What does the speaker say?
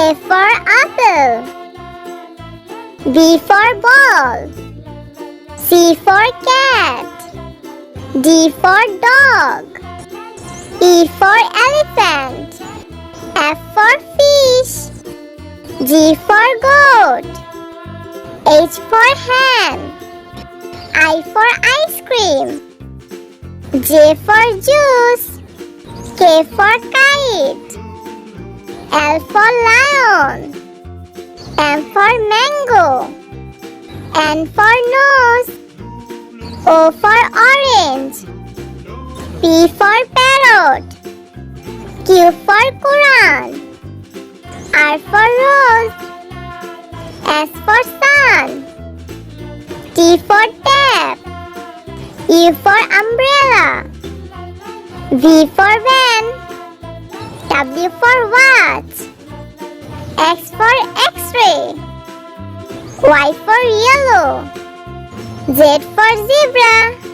A for apple. B for ball. C for cat. D for dog. E for elephant. F for fish. G for goat. H for hen. I for ice cream. J for juice. K for kite. L for lion. M for mango. N for nose. O for orange. P for parrot. Q for Quran. R for rose. S for sun. T for tap. U for umbrella. V for van. W for watch. X for X-ray. Y for yellow. Z for zebra.